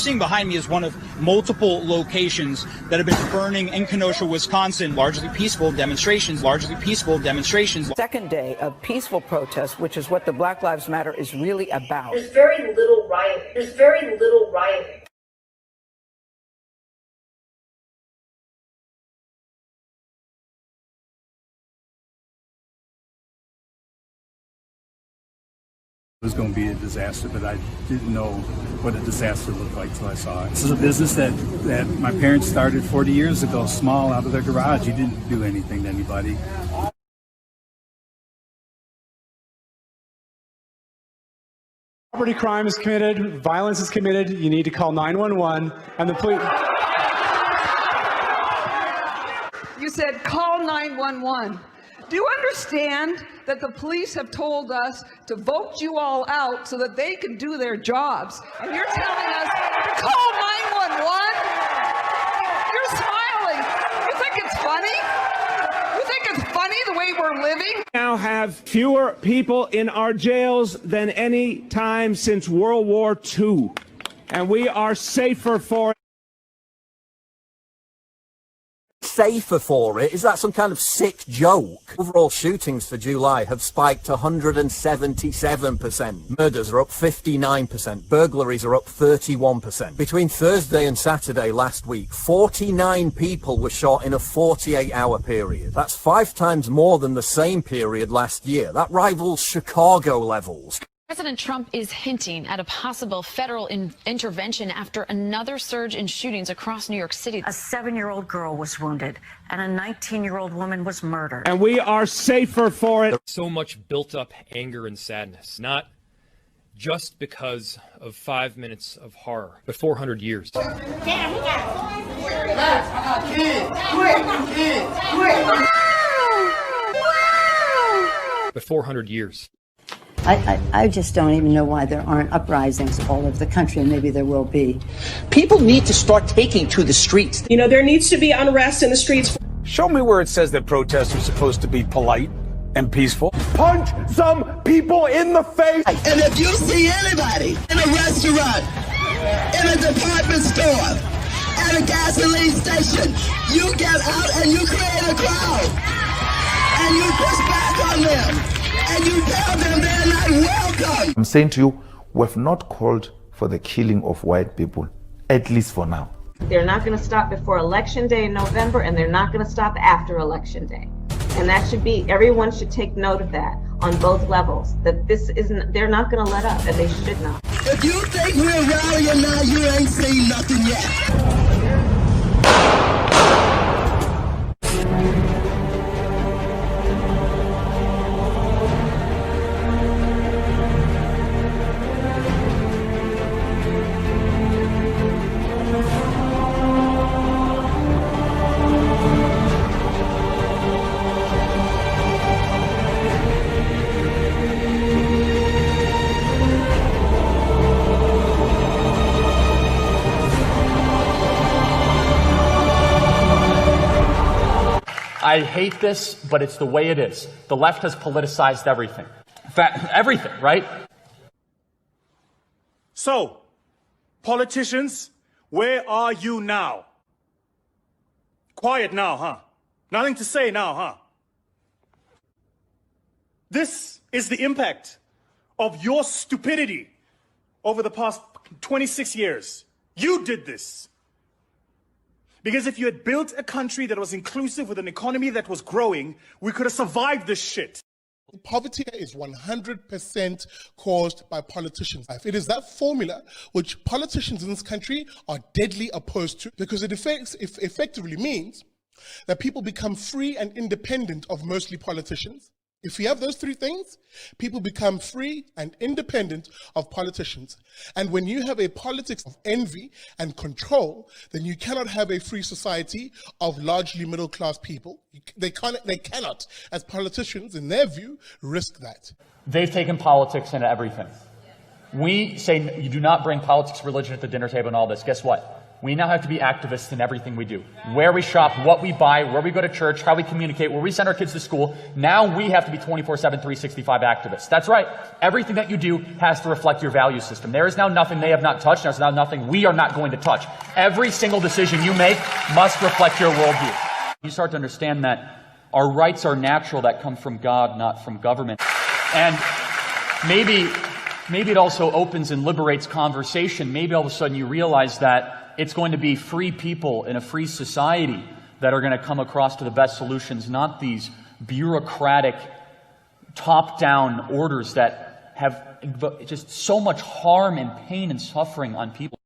seeing behind me is one of multiple locations that have been burning in Kenosha, Wisconsin. Largely peaceful demonstrations. Second day of peaceful protests, which is what the Black Lives Matter is really about. There's very little rioting. It was going to be a disaster, but I didn't know what a disaster looked like till I saw it. This is a business that my parents started 40 years ago, small, out of their garage. You didn't do anything to anybody. Property crime is committed, violence is committed, you need to call 911 and the police. You said call 911. Do you understand that the police have told us to vote you all out so that they can do their jobs? And you're telling us to call 911? You're smiling. You think it's funny? You think it's funny the way we're living? Now have fewer people in our jails than any time since World War II. And we are safer for it. Safer for it? Is that some kind of sick joke? Overall shootings for July have spiked 177%. Murders are up 59%. Burglaries are up 31%. Between Thursday and Saturday last week, 49 people were shot in a 48-hour period. That's 5 times more than the same period last year. That rivals Chicago levels. President Trump is hinting at a possible federal intervention after another surge in shootings across New York City. A 7-year-old girl was wounded and a 19-year-old woman was murdered. And we are safer for it. So much built up anger and sadness, not just because of 5 minutes of horror, but 400 years. But 400 years. I just don't even know why there aren't uprisings all over the country, and maybe there will be. People need to start taking to the streets. You know, there needs to be unrest in the streets. Show me where it says that protests are supposed to be polite and peaceful. Punch some people in the face. And if you see anybody in a restaurant, in a department store, at a gasoline station, you get out and you create a crowd. And you push back on them. And you tell them they're not welcome. I'm saying to you, we have not called for the killing of white people, at least for now. They're not going to stop before Election Day in November, and they're not going to stop after Election Day. And that should be, everyone should take note of that on both levels, that this isn't, they're not going to let up, and they should not. If you think we're rallying now, you ain't seen nothing yet. I hate this, but it's the way it is. The left has politicized everything. In fact, everything, right? So, politicians, where are you now? Quiet now, huh? Nothing to say now, huh? This is the impact of your stupidity over the past 26 years. You did this. Because if you had built a country that was inclusive with an economy that was growing, we could have survived this shit. Poverty is 100% caused by politicians. It is that formula which politicians in this country are deadly opposed to, because it effectively means that people become free and independent of mostly politicians. If we have those three things, people become free and independent of politicians. And when you have a politics of envy and control, then you cannot have a free society of largely middle-class people. They cannot, as politicians, in their view, risk that. They've taken politics into everything. We say you do not bring politics, religion at the dinner table and all this. Guess what? We now have to be activists in everything we do. Where we shop, what we buy, where we go to church, how we communicate, where we send our kids to school. Now we have to be 24/7, 365 activists. That's right. Everything that you do has to reflect your value system. There is now nothing they have not touched. There's now nothing we are not going to touch. Every single decision you make must reflect your worldview. You start to understand that our rights are natural, that come from God, not from government. And maybe it also opens and liberates conversation. Maybe all of a sudden you realize that it's going to be free people in a free society that are going to come across to the best solutions, not these bureaucratic, top-down orders that have just so much harm and pain and suffering on people.